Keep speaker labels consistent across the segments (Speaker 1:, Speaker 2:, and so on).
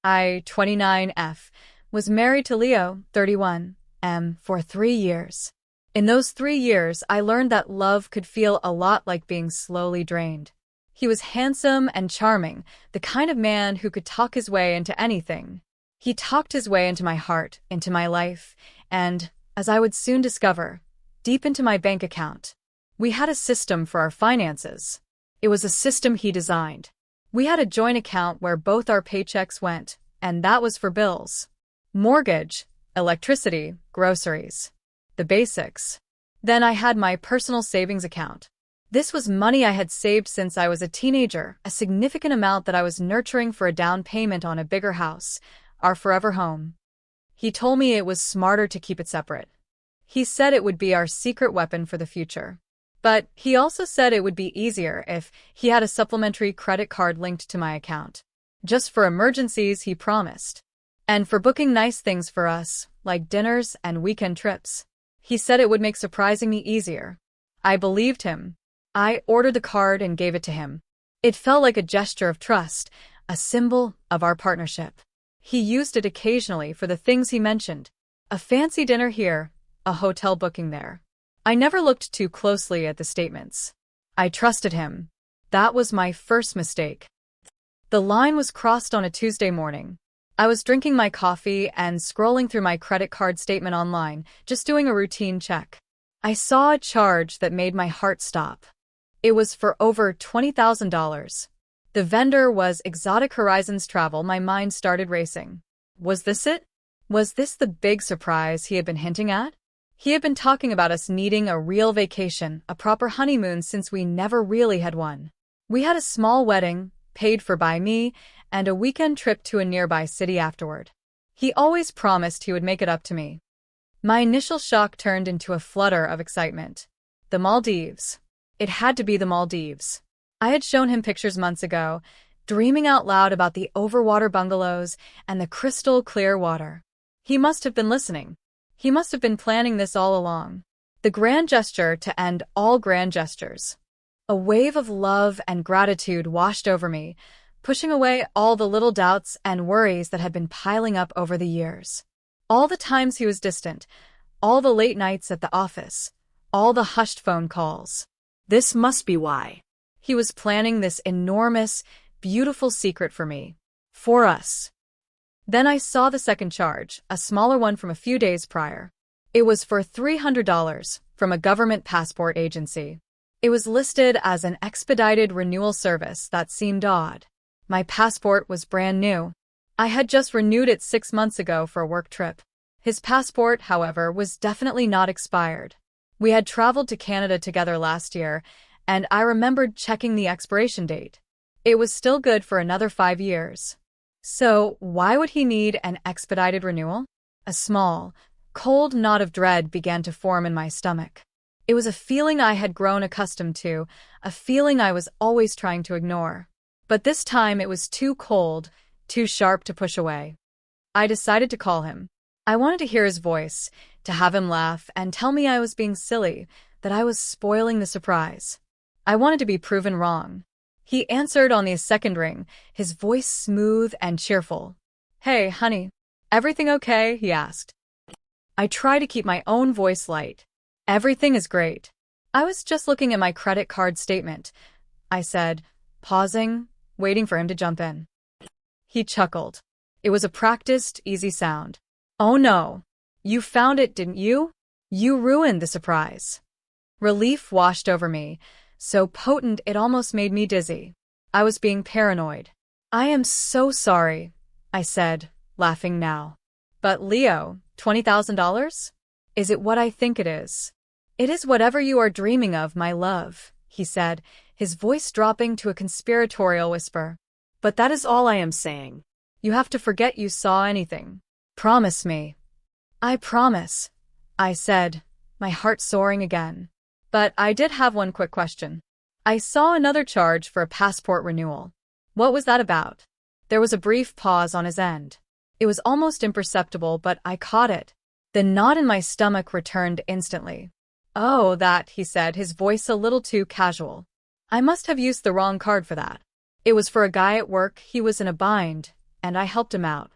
Speaker 1: I, 29F, was married to Leo, 31M, for 3 years. In those 3 years, I learned that love could feel a lot like being slowly drained. He was handsome and charming, the kind of man who could talk his way into anything. He talked his way into my heart, into my life, and, as I would soon discover, deep into my bank account. We had a system for our finances. It was a system he designed. We had a joint account where both our paychecks went, and that was for bills. Mortgage, electricity, groceries. The basics. Then I had my personal savings account. This was money I had saved since I was a teenager, a significant amount that I was nurturing for a down payment on a bigger house, our forever home. He told me it was smarter to keep it separate. He said it would be our secret weapon for the future. But he also said it would be easier if he had a supplementary credit card linked to my account. Just for emergencies, he promised. And for booking nice things for us, like dinners and weekend trips. He said it would make surprising me easier. I believed him. I ordered the card and gave it to him. It felt like a gesture of trust, a symbol of our partnership. He used it occasionally for the things he mentioned. A fancy dinner here, a hotel booking there. I never looked too closely at the statements. I trusted him. That was my first mistake. The line was crossed on a Tuesday morning. I was drinking my coffee and scrolling through my credit card statement online, just doing a routine check. I saw a charge that made my heart stop. It was for over $20,000. The vendor was Exotic Horizons Travel. My mind started racing. Was this it? Was this the big surprise he had been hinting at? He had been talking about us needing a real vacation, a proper honeymoon, since we never really had one. We had a small wedding, paid for by me, and a weekend trip to a nearby city afterward. He always promised he would make it up to me. My initial shock turned into a flutter of excitement. The Maldives. It had to be the Maldives. I had shown him pictures months ago, dreaming out loud about the overwater bungalows and the crystal clear water. He must have been listening. He must have been planning this all along. The grand gesture to end all grand gestures. A wave of love and gratitude washed over me, pushing away all the little doubts and worries that had been piling up over the years. All the times he was distant, all the late nights at the office, all the hushed phone calls. This must be why. He was planning this enormous, beautiful secret for me. For us. Then I saw the second charge, a smaller one from a few days prior. It was for $300 from a government passport agency. It was listed as an expedited renewal service that seemed odd. My passport was brand new. I had just renewed it 6 months ago for a work trip. His passport, however, was definitely not expired. We had traveled to Canada together last year, and I remembered checking the expiration date. It was still good for another 5 years. So, why would he need an expedited renewal? A small, cold knot of dread began to form in my stomach. It was a feeling I had grown accustomed to, a feeling I was always trying to ignore. But this time it was too cold, too sharp to push away. I decided to call him. I wanted to hear his voice, to have him laugh and tell me I was being silly, that I was spoiling the surprise. I wanted to be proven wrong. He answered on the second ring, his voice smooth and cheerful. "Hey, honey. Everything okay?" he asked. I tried to keep my own voice light. "Everything is great. I was just looking at my credit card statement," I said, pausing, waiting for him to jump in. He chuckled. It was a practiced, easy sound. "Oh no. You found it, didn't you? You ruined the surprise." Relief washed over me, so potent it almost made me dizzy. I was being paranoid. "I am so sorry," I said, laughing now. "But Leo, $20,000? Is it what I think it is?" "It is whatever you are dreaming of, my love," he said, his voice dropping to a conspiratorial whisper. "But that is all I am saying. You have to forget you saw anything. Promise me." "I promise," I said, my heart soaring again. But I did have one quick question. I saw another charge for a passport renewal. What was that about? There was a brief pause on his end. It was almost imperceptible, but I caught it. The knot in my stomach returned instantly. "Oh, that," he said, his voice a little too casual. "I must have used the wrong card for that. It was for a guy at work. He was in a bind, and I helped him out.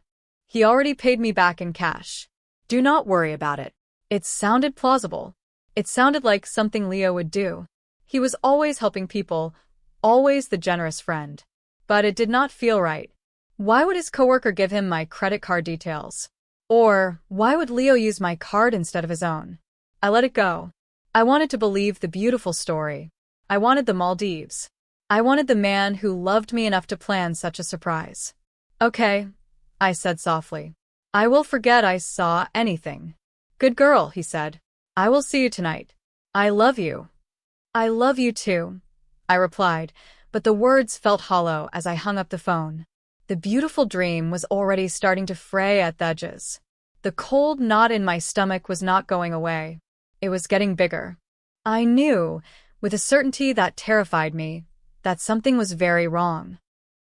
Speaker 1: He already paid me back in cash. Do not worry about it. It sounded plausible. It sounded like something Leo would do. He was always helping people, always the generous friend. But it did not feel right. Why would his coworker give him my credit card details? Or why would Leo use my card instead of his own? I let it go. I wanted to believe the beautiful story. I wanted the Maldives. I wanted the man who loved me enough to plan such a surprise. Okay, I said softly. I will forget I saw anything. Good girl, he said. I will see you tonight. I love you. I love you too, I replied, but the words felt hollow as I hung up the phone. The beautiful dream was already starting to fray at the edges. The cold knot in my stomach was not going away. It was getting bigger. I knew, with a certainty that terrified me, that something was very wrong.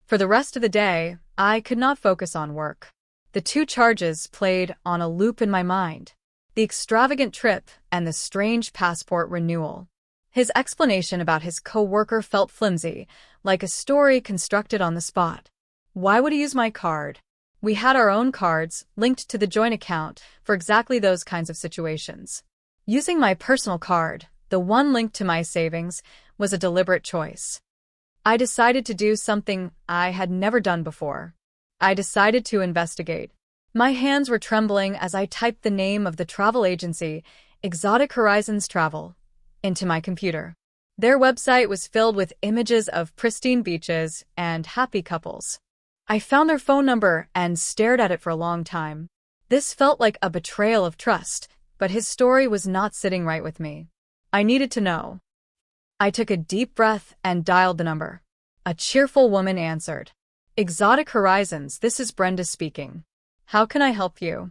Speaker 1: For the rest of the day, I could not focus on work. The two charges played on a loop in my mind: the extravagant trip and the strange passport renewal. His explanation about his co-worker felt flimsy, like a story constructed on the spot. Why would he use my card? We had our own cards, linked to the joint account, for exactly those kinds of situations. Using my personal card, the one linked to my savings, was a deliberate choice. I decided to do something I had never done before. I decided to investigate. My hands were trembling as I typed the name of the travel agency, Exotic Horizons Travel, into my computer. Their website was filled with images of pristine beaches and happy couples. I found their phone number and stared at it for a long time. This felt like a betrayal of trust, but his story was not sitting right with me. I needed to know. I took a deep breath and dialed the number. A cheerful woman answered. Exotic Horizons, this is Brenda speaking. How can I help you?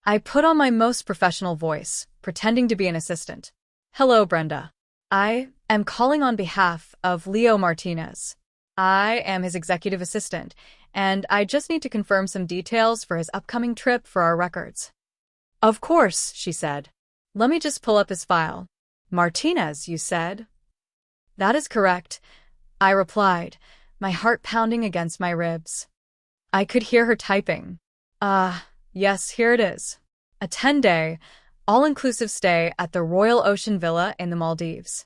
Speaker 1: I put on my most professional voice, pretending to be an assistant. Hello, Brenda. I am calling on behalf of Leo Martinez. I am his executive assistant, and I just need to confirm some details for his upcoming trip for our records. Of course, she said. Let me just pull up his file. Martinez, you said? That is correct, I replied, my heart pounding against my ribs. I could hear her typing. Yes, here it is. A 10-day, all-inclusive stay at the Royal Ocean Villa in the Maldives.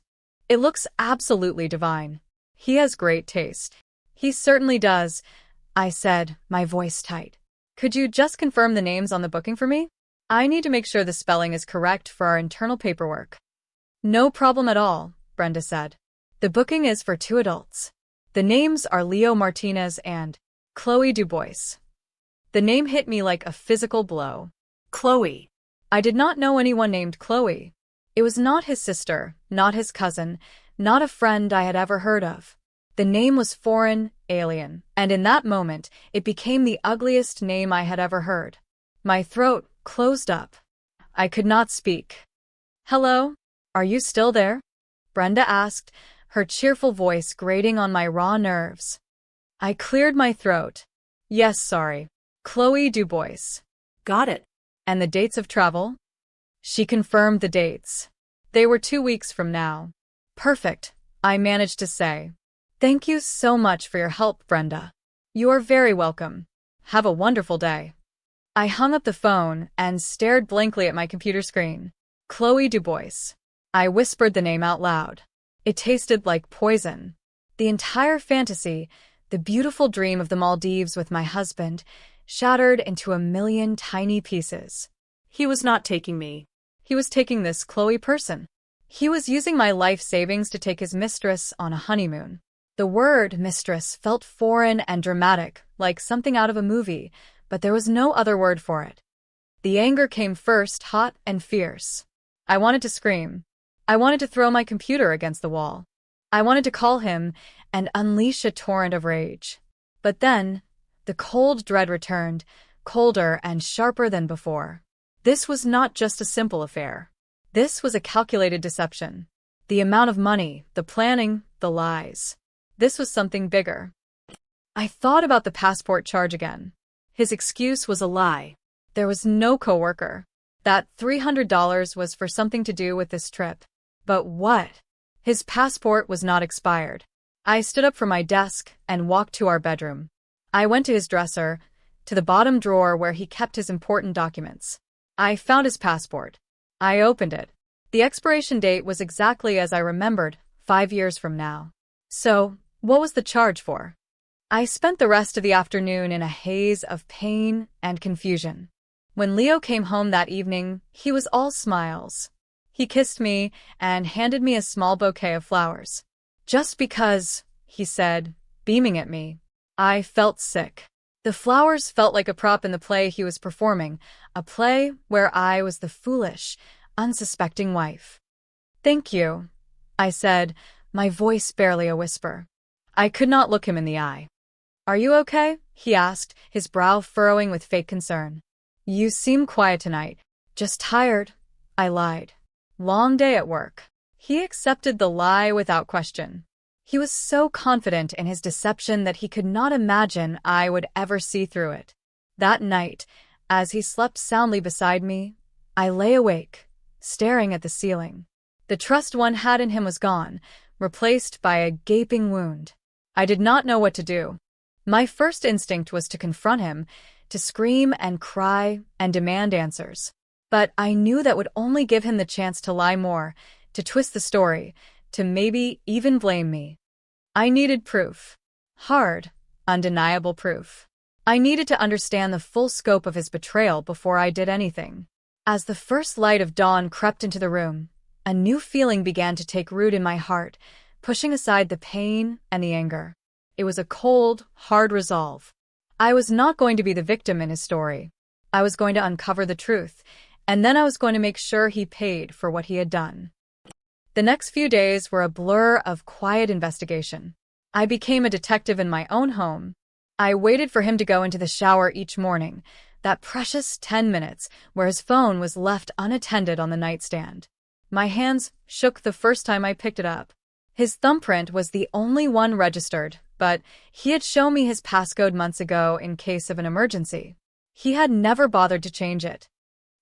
Speaker 1: It looks absolutely divine. He has great taste. He certainly does, I said, my voice tight. Could you just confirm the names on the booking for me? I need to make sure the spelling is correct for our internal paperwork. No problem at all, Brenda said. The booking is for 2 adults. The names are Leo Martinez and Chloe Dubois. The name hit me like a physical blow. Chloe. I did not know anyone named Chloe. It was not his sister, not his cousin, not a friend I had ever heard of. The name was foreign, alien, and in that moment, it became the ugliest name I had ever heard. My throat closed up. I could not speak. Hello? Are you still there? Brenda asked, her cheerful voice grating on my raw nerves. I cleared my throat. Yes, sorry. Chloe Dubois. Got it. And the dates of travel? She confirmed the dates. They were 2 weeks from now. Perfect, I managed to say. Thank you so much for your help, Brenda. You are very welcome. Have a wonderful day. I hung up the phone and stared blankly at my computer screen. Chloe Dubois. I whispered the name out loud. It tasted like poison. The entire fantasy, the beautiful dream of the Maldives with my husband, shattered into a million tiny pieces. He was not taking me. He was taking this Chloe person. He was using my life savings to take his mistress on a honeymoon. The word mistress felt foreign and dramatic, like something out of a movie, but there was no other word for it. The anger came first, hot and fierce. I wanted to scream. I wanted to throw my computer against the wall. I wanted to call him and unleash a torrent of rage. But then, the cold dread returned, colder and sharper than before. This was not just a simple affair. This was a calculated deception. The amount of money, the planning, the lies. This was something bigger. I thought about the passport charge again. His excuse was a lie. There was no coworker. That $300 was for something to do with this trip. But what? His passport was not expired. I stood up from my desk and walked to our bedroom. I went to his dresser, to the bottom drawer where he kept his important documents. I found his passport. I opened it. The expiration date was exactly as I remembered, 5 years from now. So, what was the charge for? I spent the rest of the afternoon in a haze of pain and confusion. When Leo came home that evening, he was all smiles. He kissed me and handed me a small bouquet of flowers. Just because, he said, beaming at me. I felt sick. The flowers felt like a prop in the play he was performing, a play where I was the foolish, unsuspecting wife. Thank you, I said, my voice barely a whisper. I could not look him in the eye. Are you okay? He asked, his brow furrowing with fake concern. You seem quiet tonight. Just tired, I lied. Long day at work. He accepted the lie without question. He was so confident in his deception that he could not imagine I would ever see through it. That night, as he slept soundly beside me, I lay awake, staring at the ceiling. The trust one had in him was gone, replaced by a gaping wound. I did not know what to do. My first instinct was to confront him, to scream and cry and demand answers. But I knew that would only give him the chance to lie more, to twist the story, to maybe even blame me. I needed proof. Hard, undeniable proof. I needed to understand the full scope of his betrayal before I did anything. As the first light of dawn crept into the room, a new feeling began to take root in my heart, pushing aside the pain and the anger. It was a cold, hard resolve. I was not going to be the victim in his story. I was going to uncover the truth, and then I was going to make sure he paid for what he had done. The next few days were a blur of quiet investigation. I became a detective in my own home. I waited for him to go into the shower each morning, that precious 10 minutes where his phone was left unattended on the nightstand. My hands shook the first time I picked it up. His thumbprint was the only one registered, but he had shown me his passcode months ago in case of an emergency. He had never bothered to change it.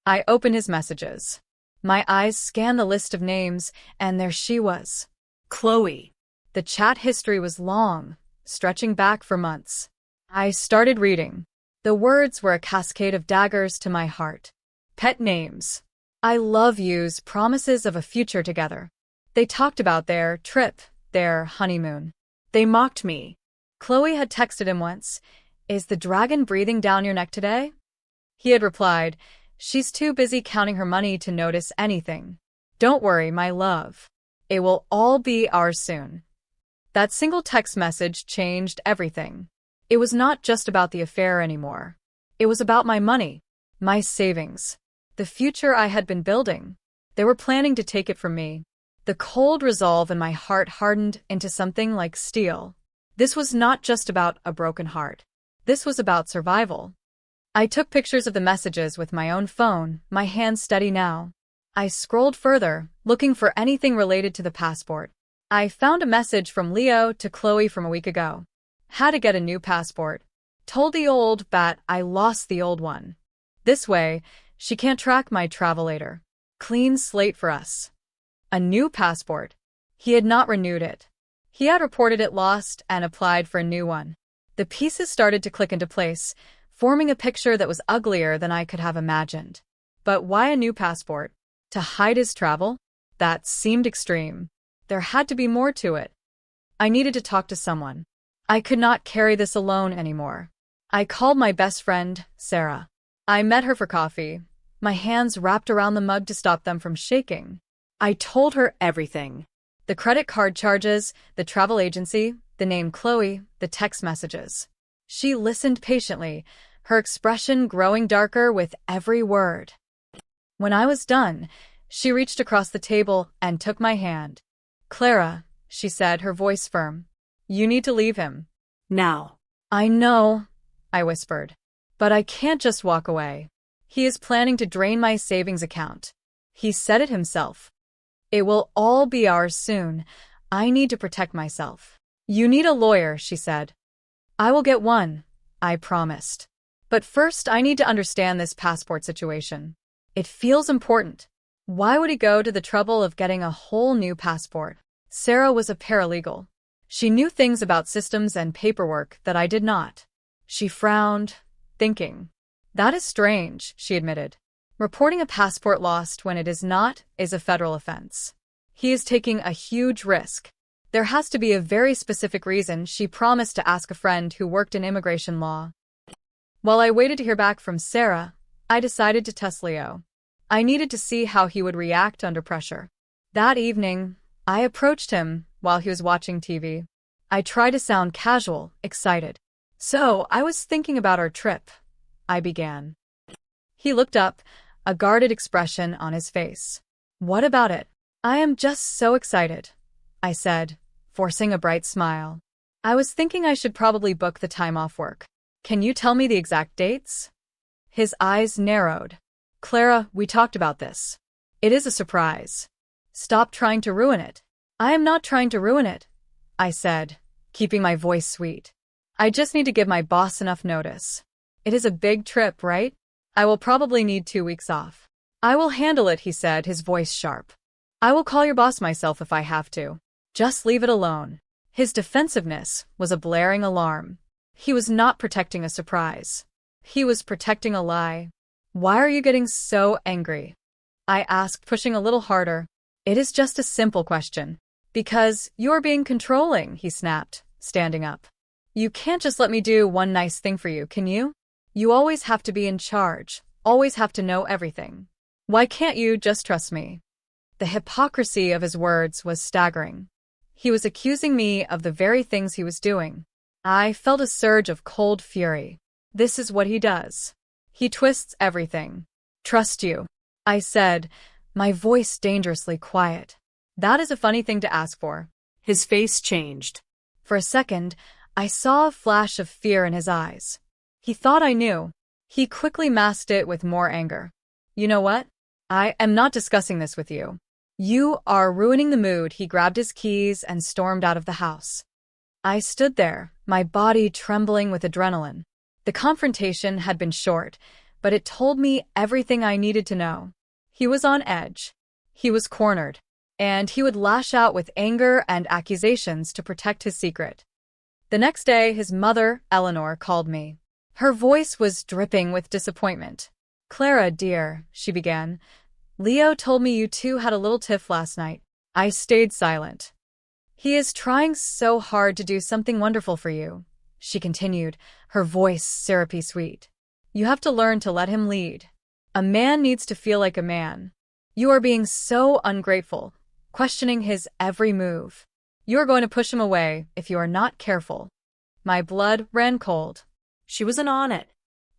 Speaker 1: I opened his messages. My eyes scanned the list of names, and there she was. Chloe. The chat history was long, stretching back for months. I started reading. The words were a cascade of daggers to my heart. Pet names. I love yous, promises of a future together. They talked about their trip, their honeymoon. They mocked me. Chloe had texted him once, "Is the dragon breathing down your neck today?" He had replied, "She's too busy counting her money to notice anything. Don't worry, my love. It will all be ours soon." That single text message changed everything. It was not just about the affair anymore. It was about my money, my savings, the future I had been building. They were planning to take it from me. The cold resolve in my heart hardened into something like steel. This was not just about a broken heart. This was about survival. I took pictures of the messages with my own phone, my hands steady now. I scrolled further, looking for anything related to the passport. I found a message from Leo to Chloe from a week ago. Had to get a new passport. Told the old bat I lost the old one. This way, she can't track my travel later. Clean slate for us. A new passport. He had not renewed it. He had reported it lost and applied for a new one. The pieces started to click into place, forming a picture that was uglier than I could have imagined. But why a new passport? To hide his travel? That seemed extreme. There had to be more to it. I needed to talk to someone. I could not carry this alone anymore. I called my best friend, Sarah. I met her for coffee, my hands wrapped around the mug to stop them from shaking. I told her everything. The credit card charges, the travel agency, the name Chloe, the text messages. She listened patiently, her expression growing darker with every word. When I was done, she reached across the table and took my hand. "Clara," she said, her voice firm, "you need to leave him. Now." "I know," I whispered. "But I can't just walk away. He is planning to drain my savings account. He said it himself. It will all be ours soon. I need to protect myself." "You need a lawyer," she said. "I will get one," I promised. "But first I need to understand this passport situation. It feels important. Why would he go to the trouble of getting a whole new passport?" Sarah was a paralegal. She knew things about systems and paperwork that I did not. She frowned, thinking. That is strange, she admitted. Reporting a passport lost when it is not is a federal offense. He is taking a huge risk. There has to be a very specific reason. She promised to ask a friend who worked in immigration law. While I waited to hear back from Sarah, I decided to test Leo. I needed to see how he would react under pressure. That evening, I approached him while he was watching TV. I tried to sound casual, excited. So, I was thinking about our trip, I began. He looked up, a guarded expression on his face. What about it? I am just so excited, I said, forcing a bright smile. I was thinking I should probably book the time off work. Can you tell me the exact dates? His eyes narrowed. Clara, we talked about this. It is a surprise. Stop trying to ruin it. I am not trying to ruin it, I said, keeping my voice sweet. I just need to give my boss enough notice. It is a big trip, right? I will probably need 2 weeks off. I will handle it, he said, his voice sharp. I will call your boss myself if I have to. Just leave it alone. His defensiveness was a blaring alarm. He was not protecting a surprise. He was protecting a lie. Why are you getting so angry? I asked, pushing a little harder. It is just a simple question. Because you're being controlling, he snapped, standing up. You can't just let me do one nice thing for you, can you? You always have to be in charge, always have to know everything. Why can't you just trust me? The hypocrisy of his words was staggering. He was accusing me of the very things he was doing. I felt a surge of cold fury. This is what he does. He twists everything. Trust you, I said, my voice dangerously quiet. That is a funny thing to ask for. His face changed. For a second, I saw a flash of fear in his eyes. He thought I knew. He quickly masked it with more anger. You know what? I am not discussing this with you. You are ruining the mood. He grabbed his keys and stormed out of the house. I stood there, my body trembling with adrenaline. The confrontation had been short, but it told me everything I needed to know. He was on edge. He was cornered. And he would lash out with anger and accusations to protect his secret. The next day, his mother, Eleanor, called me. Her voice was dripping with disappointment. Clara, dear, she began. Leo told me you two had a little tiff last night. I stayed silent. He is trying so hard to do something wonderful for you, she continued, her voice syrupy sweet. You have to learn to let him lead. A man needs to feel like a man. You are being so ungrateful, questioning his every move. You are going to push him away if you are not careful. My blood ran cold. She wasn't on it.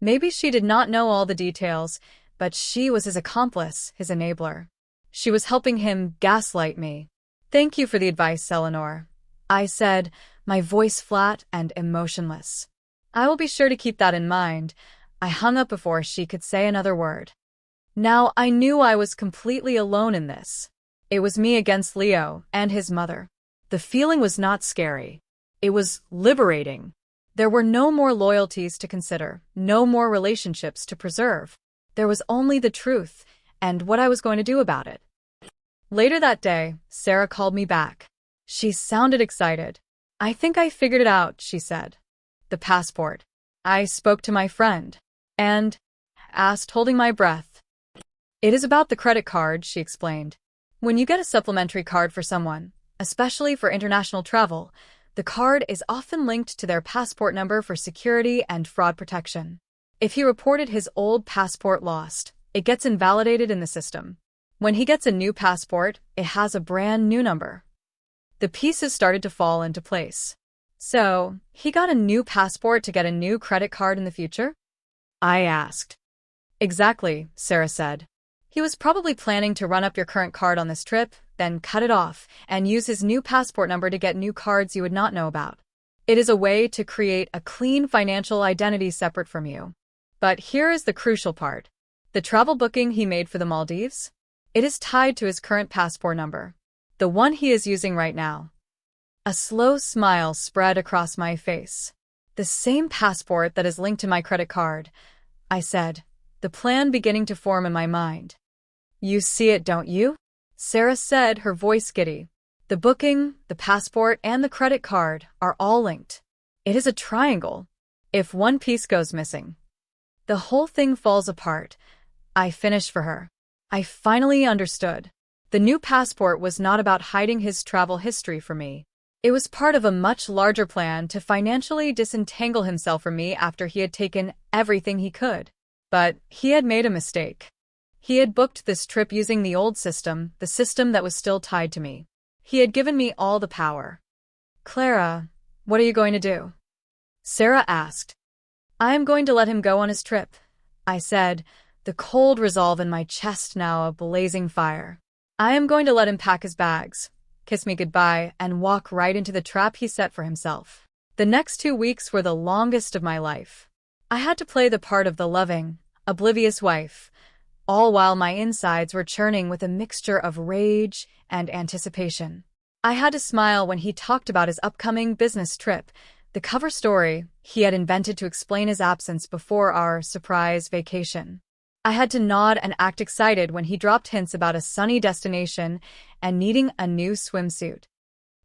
Speaker 1: Maybe she did not know all the details, but she was his accomplice, his enabler. She was helping him gaslight me. Thank you for the advice, Eleanor, I said, my voice flat and emotionless. I will be sure to keep that in mind. I hung up before she could say another word. Now I knew I was completely alone in this. It was me against Leo and his mother. The feeling was not scary. It was liberating. There were no more loyalties to consider, no more relationships to preserve. There was only the truth and what I was going to do about it. Later that day, Sarah called me back. She sounded excited. I think I figured it out, she said. The passport. I spoke to my friend and asked, holding my breath. It is about the credit card, she explained. When you get a supplementary card for someone, especially for international travel, the card is often linked to their passport number for security and fraud protection. If he reported his old passport lost, it gets invalidated in the system. When he gets a new passport, it has a brand new number. The pieces started to fall into place. So, he got a new passport to get a new credit card in the future? I asked. Exactly, Sarah said. He was probably planning to run up your current card on this trip, then cut it off, and use his new passport number to get new cards you would not know about. It is a way to create a clean financial identity separate from you. But here is the crucial part. The travel booking he made for the Maldives? It is tied to his current passport number, the one he is using right now. A slow smile spread across my face. The same passport that is linked to my credit card, I said, the plan beginning to form in my mind. You see it, don't you? Sarah said, her voice giddy. The booking, the passport, and the credit card are all linked. It is a triangle. If one piece goes missing, The whole thing falls apart. I finished for her. I finally understood. The new passport was not about hiding his travel history from me. It was part of a much larger plan to financially disentangle himself from me after he had taken everything he could. But he had made a mistake. He had booked this trip using the old system, the system that was still tied to me. He had given me all the power. Clara, what are you going to do? Sarah asked. I am going to let him go on his trip, I said, the cold resolve in my chest now a blazing fire. I am going to let him pack his bags, kiss me goodbye, and walk right into the trap he set for himself. The next 2 weeks were the longest of my life. I had to play the part of the loving, oblivious wife, all while my insides were churning with a mixture of rage and anticipation. I had to smile when he talked about his upcoming business trip, the cover story he had invented to explain his absence before our surprise vacation. I had to nod and act excited when he dropped hints about a sunny destination and needing a new swimsuit.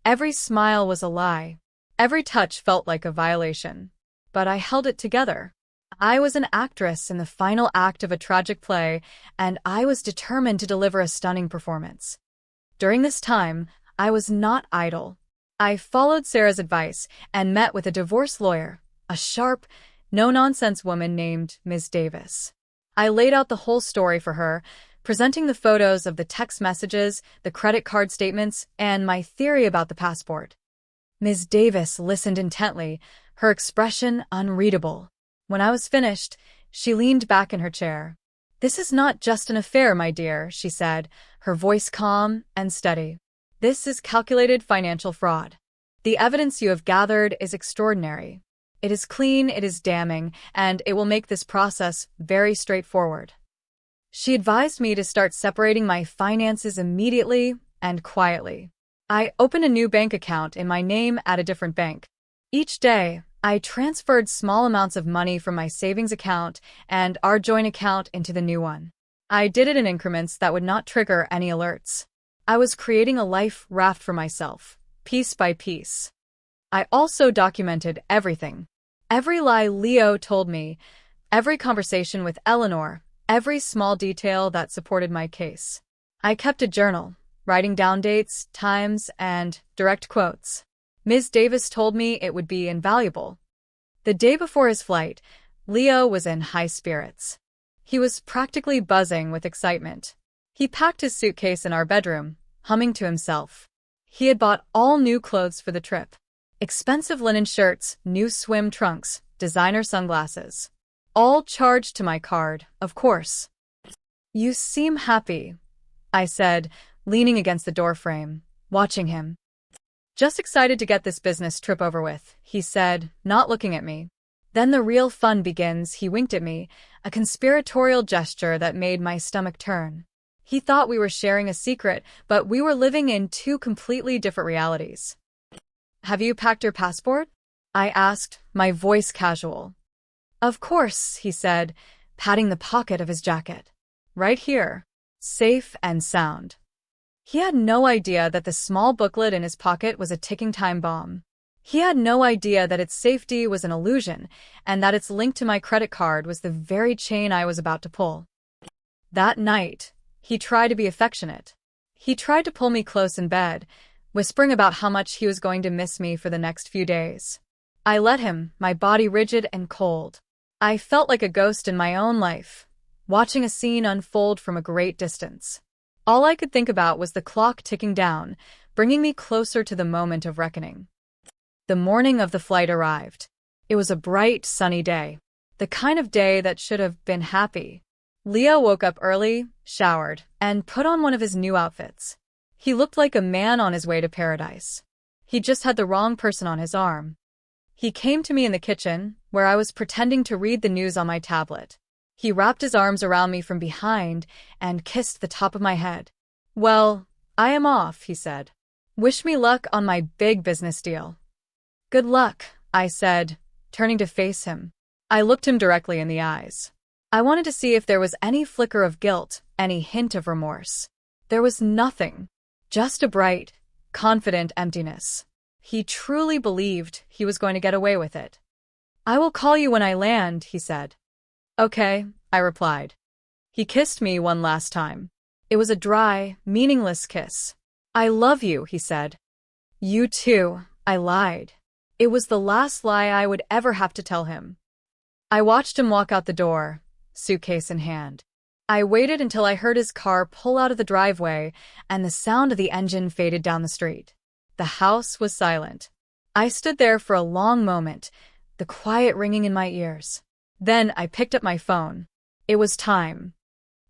Speaker 1: Every smile was a lie. Every touch felt like a violation. But I held it together. I was an actress in the final act of a tragic play, and I was determined to deliver a stunning performance. During this time, I was not idle. I followed Sarah's advice and met with a divorce lawyer, a sharp, no-nonsense woman named Ms. Davis. I laid out the whole story for her, presenting the photos of the text messages, the credit card statements, and my theory about the passport. Ms. Davis listened intently, her expression unreadable. When I was finished, she leaned back in her chair. This is not just an affair, my dear, she said, her voice calm and steady. This is calculated financial fraud. The evidence you have gathered is extraordinary. It is clean, it is damning, and it will make this process very straightforward. She advised me to start separating my finances immediately and quietly. I opened a new bank account in my name at a different bank. Each day, I transferred small amounts of money from my savings account and our joint account into the new one. I did it in increments that would not trigger any alerts. I was creating a life raft for myself, piece by piece. I also documented everything. Every lie Leo told me, every conversation with Eleanor, every small detail that supported my case. I kept a journal, writing down dates, times, and direct quotes. Ms. Davis told me it would be invaluable. The day before his flight, Leo was in high spirits. He was practically buzzing with excitement. He packed his suitcase in our bedroom, humming to himself. He had bought all new clothes for the trip. Expensive linen shirts, new swim trunks, designer sunglasses. All charged to my card, of course. You seem happy, I said, leaning against the doorframe, watching him. Just excited to get this business trip over with, he said, not looking at me. Then the real fun begins, he winked at me, a conspiratorial gesture that made my stomach turn. He thought we were sharing a secret, but we were living in two completely different realities. Have you packed your passport? I asked, my voice casual. Of course, he said, patting the pocket of his jacket. Right here. Safe and sound. He had no idea that the small booklet in his pocket was a ticking time bomb. He had no idea that its safety was an illusion, and that its link to my credit card was the very chain I was about to pull. That night, he tried to be affectionate. He tried to pull me close in bed, whispering about how much he was going to miss me for the next few days. I let him, my body rigid and cold. I felt like a ghost in my own life, watching a scene unfold from a great distance. All I could think about was the clock ticking down, bringing me closer to the moment of reckoning. The morning of the flight arrived. It was a bright, sunny day. The kind of day that should have been happy. Leo woke up early, showered, and put on one of his new outfits. He looked like a man on his way to paradise. He just had the wrong person on his arm. He came to me in the kitchen, where I was pretending to read the news on my tablet. He wrapped his arms around me from behind and kissed the top of my head. Well, I am off, he said. Wish me luck on my big business deal. Good luck, I said, turning to face him. I looked him directly in the eyes. I wanted to see if there was any flicker of guilt, any hint of remorse. There was nothing. Just a bright, confident emptiness. He truly believed he was going to get away with it. I will call you when I land, he said. Okay, I replied. He kissed me one last time. It was a dry, meaningless kiss. I love you, he said. You too, I lied. It was the last lie I would ever have to tell him. I watched him walk out the door, suitcase in hand. I waited until I heard his car pull out of the driveway and the sound of the engine faded down the street. The house was silent. I stood there for a long moment, the quiet ringing in my ears. Then I picked up my phone. It was time.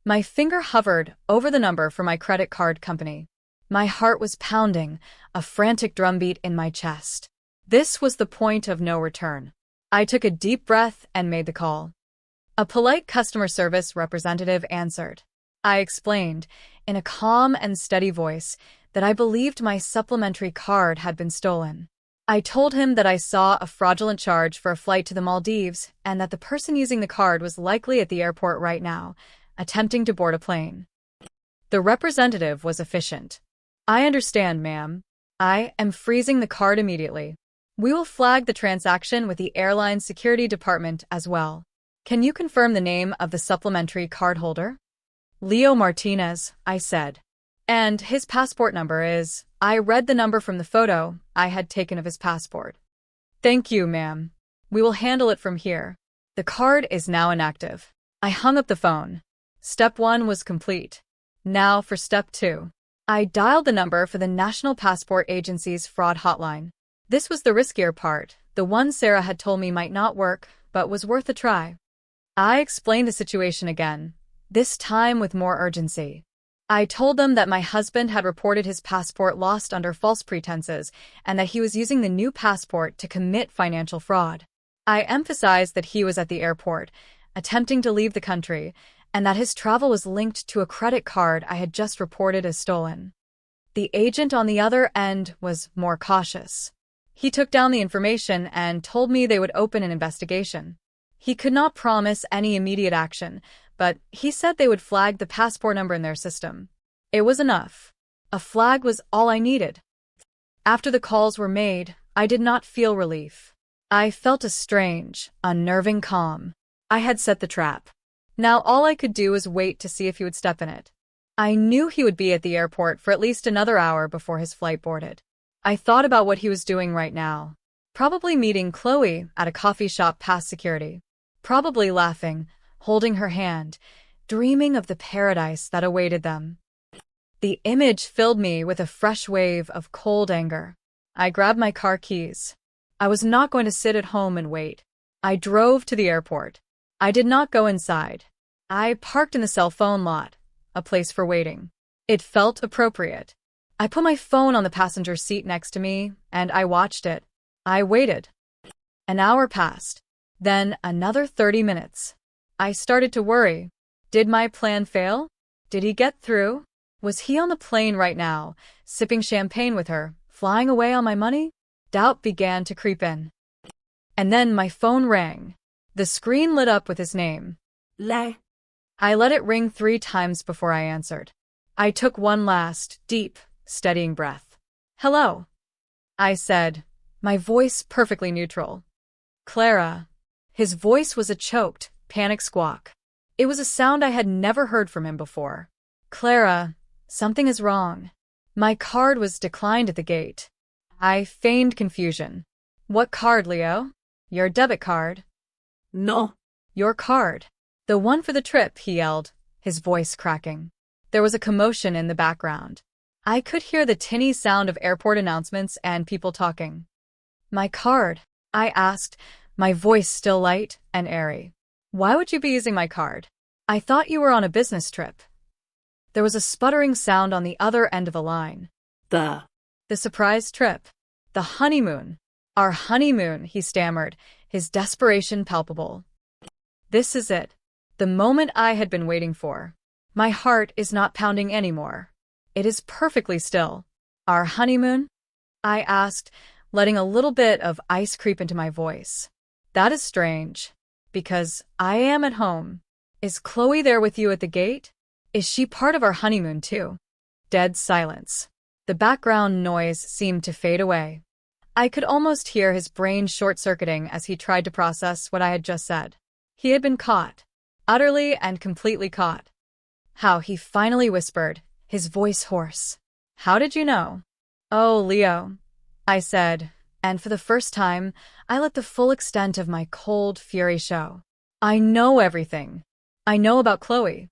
Speaker 1: My finger hovered over the number for my credit card company. My heart was pounding, a frantic drumbeat in my chest. This was the point of no return. I took a deep breath and made the call. A polite customer service representative answered. I explained, in a calm and steady voice, that I believed my supplementary card had been stolen. I told him that I saw a fraudulent charge for a flight to the Maldives and that the person using the card was likely at the airport right now, attempting to board a plane. The representative was efficient. I understand, ma'am. I am freezing the card immediately. We will flag the transaction with the airline security department as well. Can you confirm the name of the supplementary cardholder? Leo Martinez, I said. And his passport number is… I read the number from the photo I had taken of his passport. Thank you, ma'am. We will handle it from here. The card is now inactive. I hung up the phone. Step 1 was complete. Now for step 2. I dialed the number for the National Passport Agency's fraud hotline. This was the riskier part, the one Sarah had told me might not work, but was worth a try. I explained the situation again, this time with more urgency. I told them that my husband had reported his passport lost under false pretenses and that he was using the new passport to commit financial fraud. I emphasized that he was at the airport, attempting to leave the country, and that his travel was linked to a credit card I had just reported as stolen. The agent on the other end was more cautious. He took down the information and told me they would open an investigation. He could not promise any immediate action, but he said they would flag the passport number in their system. It was enough. A flag was all I needed. After the calls were made, I did not feel relief. I felt a strange, unnerving calm. I had set the trap. Now all I could do was wait to see if he would step in it. I knew he would be at the airport for at least another hour before his flight boarded. I thought about what he was doing right now. Probably meeting Chloe at a coffee shop past security. Probably laughing, holding her hand, dreaming of the paradise that awaited them. The image filled me with a fresh wave of cold anger. I grabbed my car keys. I was not going to sit at home and wait. I drove to the airport. I did not go inside. I parked in the cell phone lot, a place for waiting. It felt appropriate. I put my phone on the passenger seat next to me, and I watched it. I waited. An hour passed. Then another 30 minutes. I started to worry. Did my plan fail? Did he get through? Was he on the plane right now, sipping champagne with her, flying away on my money? Doubt began to creep in. And then my phone rang. The screen lit up with his name. Le. I let it ring 3 times before I answered. I took one last, deep, steadying breath. Hello, I said, my voice perfectly neutral. Clara. His voice was a choked, panic squawk. It was a sound I had never heard from him before. Clara, something is wrong. My card was declined at the gate. I feigned confusion. What card, Leo? Your debit card? No. Your card. The one for the trip, he yelled, his voice cracking. There was a commotion in the background. I could hear the tinny sound of airport announcements and people talking. My card, I asked, my voice still light and airy. Why would you be using my card? I thought you were on a business trip. There was a sputtering sound on the other end of the line. The surprise trip. The honeymoon. Our honeymoon, he stammered, his desperation palpable. This is it. The moment I had been waiting for. My heart is not pounding anymore. It is perfectly still. Our honeymoon? I asked, letting a little bit of ice creep into my voice. That is strange. Because I am at home. Is Chloe there with you at the gate? Is she part of our honeymoon too? Dead silence. The background noise seemed to fade away. I could almost hear his brain short-circuiting as he tried to process what I had just said. He had been caught. utterly and completely caught. How, he finally whispered, his voice hoarse. How did you know? Oh, Leo, I said, and for the first time, I let the full extent of my cold fury show. I know everything. I know about Chloe.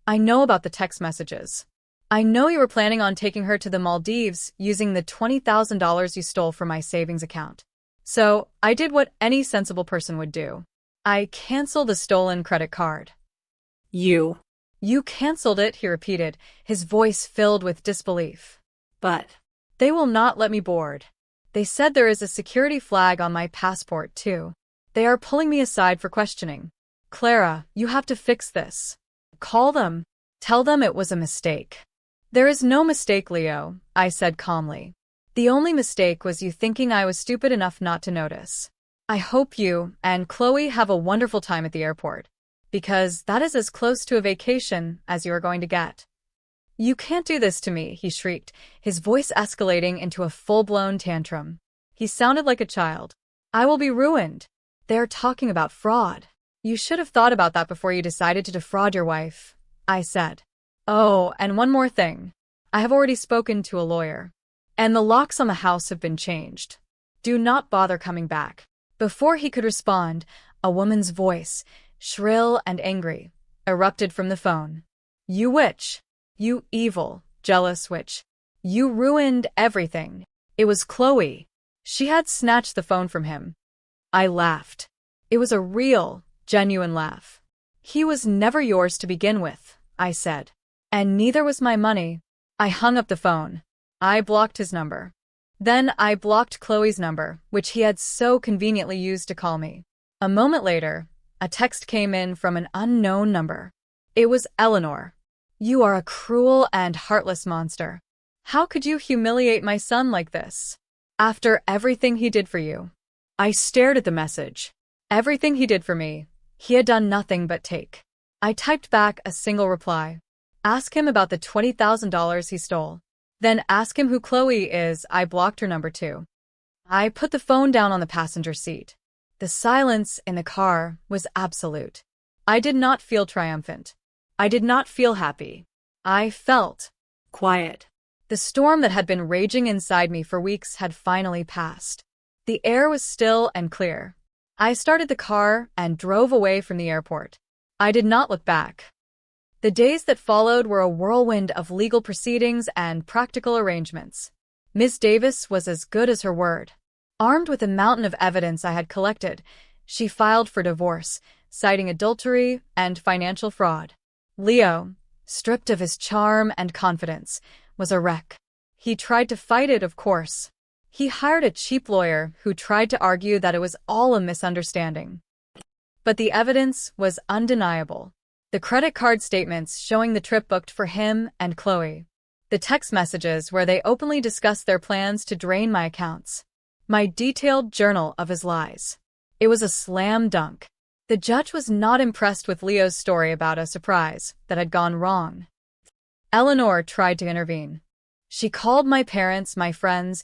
Speaker 1: I know about the text messages. I know you were planning on taking her to the Maldives using the $20,000 you stole from my savings account. So, I did what any sensible person would do. I canceled the stolen credit card.
Speaker 2: You
Speaker 1: canceled it, he repeated, his voice filled with disbelief.
Speaker 2: But
Speaker 1: They will not let me board. They said there is a security flag on my passport, too. They are pulling me aside for questioning. Clara, you have to fix this. Call them. Tell them it was a mistake. There is no mistake, Leo, I said calmly. The only mistake was you thinking I was stupid enough not to notice. I hope you and Chloe have a wonderful time at the airport, because that is as close to a vacation as you are going to get. You can't do this to me, he shrieked, his voice escalating into a full-blown tantrum. He sounded like a child. I will be ruined. They are talking about fraud. You should have thought about that before you decided to defraud your wife, I said. Oh, and one more thing. I have already spoken to a lawyer, and the locks on the house have been changed. Do not bother coming back. Before he could respond, a woman's voice, shrill and angry, erupted from the phone. You witch! You evil, jealous witch. You ruined everything. It was Chloe. She had snatched the phone from him. I laughed. It was a real, genuine laugh. He was never yours to begin with, I said. And neither was my money. I hung up the phone. I blocked his number. Then I blocked Chloe's number, which he had so conveniently used to call me. A moment later, a text came in from an unknown number. It was Eleanor. You are a cruel and heartless monster. How could you humiliate my son like this? After everything he did for you. I stared at the message. Everything he did for me. He had done nothing but take. I typed back a single reply. Ask him about the $20,000 he stole. Then ask him who Chloe is. I blocked her number too. I put the phone down on the passenger seat. The silence in the car was absolute. I did not feel triumphant. I did not feel happy. I felt
Speaker 2: quiet.
Speaker 1: The storm that had been raging inside me for weeks had finally passed. The air was still and clear. I started the car and drove away from the airport. I did not look back. The days that followed were a whirlwind of legal proceedings and practical arrangements. Miss Davis was as good as her word. Armed with a mountain of evidence I had collected, she filed for divorce, citing adultery and financial fraud. Leo, stripped of his charm and confidence, was a wreck. He tried to fight it, of course. He hired a cheap lawyer who tried to argue that it was all a misunderstanding. But the evidence was undeniable. The credit card statements showing the trip booked for him and Chloe. The text messages where they openly discussed their plans to drain my accounts. My detailed journal of his lies. It was a slam dunk. The judge was not impressed with Leo's story about a surprise that had gone wrong. Eleanor tried to intervene. She called my parents, my friends,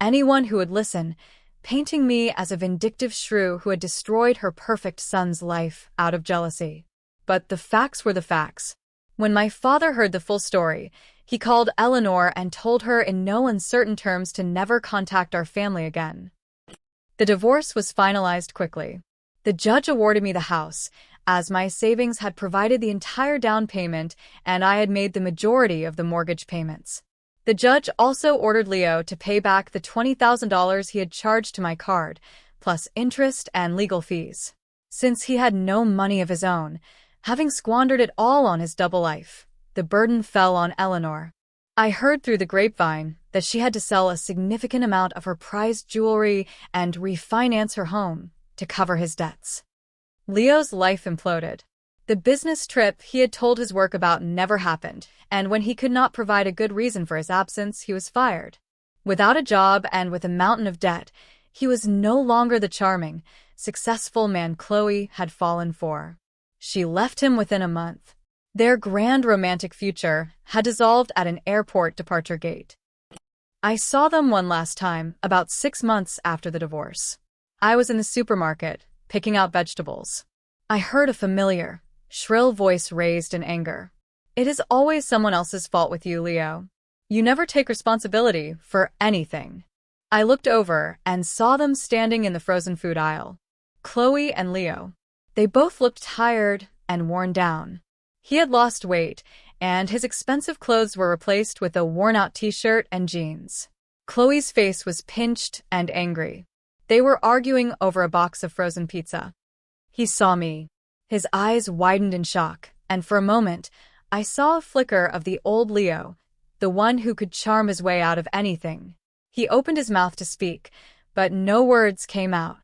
Speaker 1: anyone who would listen, painting me as a vindictive shrew who had destroyed her perfect son's life out of jealousy. But the facts were the facts. When my father heard the full story, he called Eleanor and told her in no uncertain terms to never contact our family again. The divorce was finalized quickly. The judge awarded me the house, as my savings had provided the entire down payment and I had made the majority of the mortgage payments. The judge also ordered Leo to pay back the $20,000 he had charged to my card, plus interest and legal fees. Since he had no money of his own, having squandered it all on his double life, the burden fell on Eleanor. I heard through the grapevine that she had to sell a significant amount of her prized jewelry and refinance her home to cover his debts. Leo's life imploded. The business trip he had told his work about never happened, and when he could not provide a good reason for his absence, he was fired. Without a job and with a mountain of debt, he was no longer the charming, successful man Chloe had fallen for. She left him within a month. Their grand romantic future had dissolved at an airport departure gate. I saw them one last time, about 6 months after the divorce. I was in the supermarket, picking out vegetables. I heard a familiar, shrill voice raised in anger. It is always someone else's fault with you, Leo. You never take responsibility for anything. I looked over and saw them standing in the frozen food aisle. Chloe and Leo. They both looked tired and worn down. He had lost weight, and his expensive clothes were replaced with a worn-out t-shirt and jeans. Chloe's face was pinched and angry. They were arguing over a box of frozen pizza. He saw me. His eyes widened in shock, and for a moment, I saw a flicker of the old Leo, the one who could charm his way out of anything. He opened his mouth to speak, but no words came out.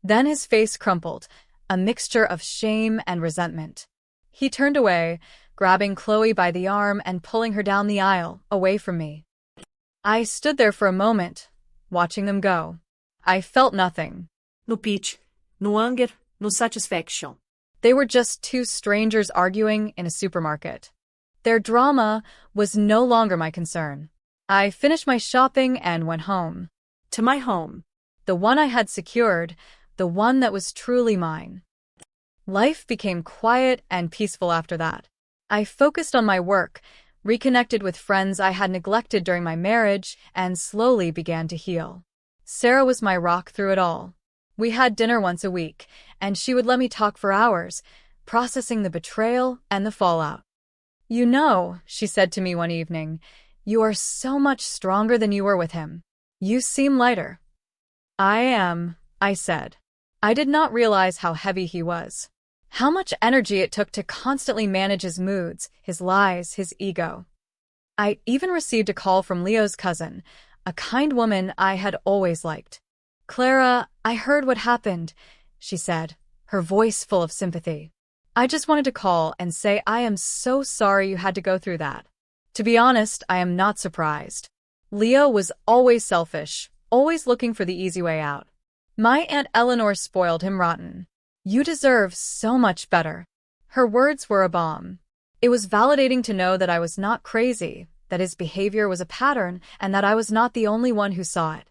Speaker 1: Then his face crumpled, a mixture of shame and resentment. He turned away, grabbing Chloe by the arm and pulling her down the aisle, away from me. I stood there for a moment, watching them go. I felt nothing.
Speaker 2: No pitch, no anger, no satisfaction.
Speaker 1: They were just two strangers arguing in a supermarket. Their drama was no longer my concern. I finished my shopping and went home.
Speaker 2: To my home.
Speaker 1: The one I had secured, the one that was truly mine. Life became quiet and peaceful after that. I focused on my work, reconnected with friends I had neglected during my marriage, and slowly began to heal. Sarah was my rock through it all. We had dinner once a week, and she would let me talk for hours, processing the betrayal and the fallout. You know, she said to me one evening, you are so much stronger than you were with him. You seem lighter. I am, I said. I did not realize how heavy he was. How much energy it took to constantly manage his moods, his lies, his ego. I even received a call from Leo's cousin, a kind woman I had always liked. Clara, I heard what happened, she said, her voice full of sympathy. I just wanted to call and say I am so sorry you had to go through that. To be honest, I am not surprised. Leo was always selfish, always looking for the easy way out. My Aunt Eleanor spoiled him rotten. You deserve so much better. Her words were a balm. It was validating to know that I was not crazy, that his behavior was a pattern, and that I was not the only one who saw it.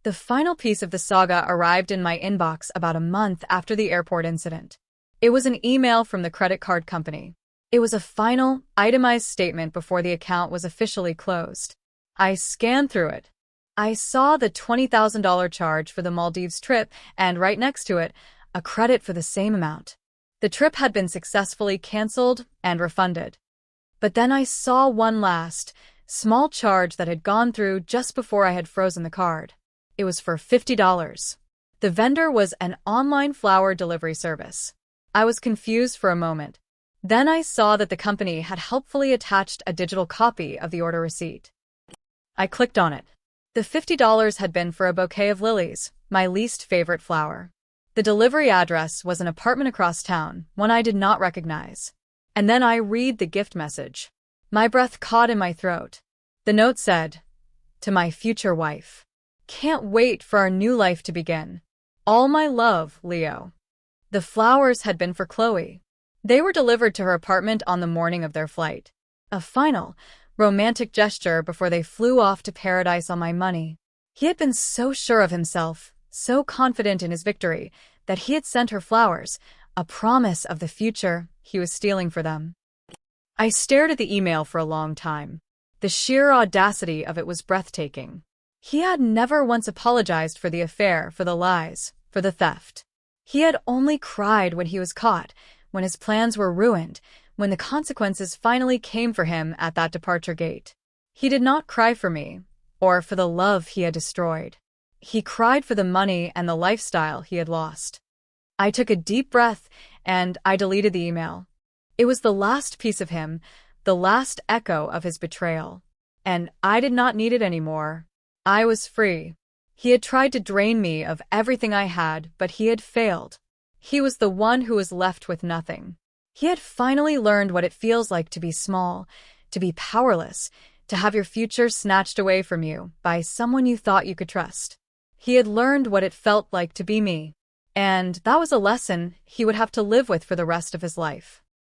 Speaker 1: The final piece of the saga arrived in my inbox about a month after the airport incident. It was an email from the credit card company. It was a final, itemized statement before the account was officially closed. I scanned through it. I saw the $20,000 charge for the Maldives trip, and right next to it, a credit for the same amount. The trip had been successfully canceled and refunded. But then I saw one last, small charge that had gone through just before I had frozen the card. It was for $50. The vendor was an online flower delivery service. I was confused for a moment. Then I saw that the company had helpfully attached a digital copy of the order receipt. I clicked on it. The $50 had been for a bouquet of lilies, my least favorite flower. The delivery address was an apartment across town, one I did not recognize. And then I read the gift message. My breath caught in my throat. The note said, "To my future wife. Can't wait for our new life to begin. All my love, Leo." The flowers had been for Chloe. They were delivered to her apartment on the morning of their flight. A final, romantic gesture before they flew off to paradise on my money. He had been so sure of himself, so confident in his victory, that he had sent her flowers, a promise of the future he was stealing for them. I stared at the email for a long time. The sheer audacity of it was breathtaking. He had never once apologized for the affair, for the lies, for the theft. He had only cried when he was caught, when his plans were ruined, when the consequences finally came for him at that departure gate. He did not cry for me, or for the love he had destroyed. He cried for the money and the lifestyle he had lost. I took a deep breath, and I deleted the email. It was the last piece of him, the last echo of his betrayal. And I did not need it anymore. I was free. He had tried to drain me of everything I had, but he had failed. He was the one who was left with nothing. He had finally learned what it feels like to be small, to be powerless, to have your future snatched away from you by someone you thought you could trust. He had learned what it felt like to be me. And that was a lesson he would have to live with for the rest of his life.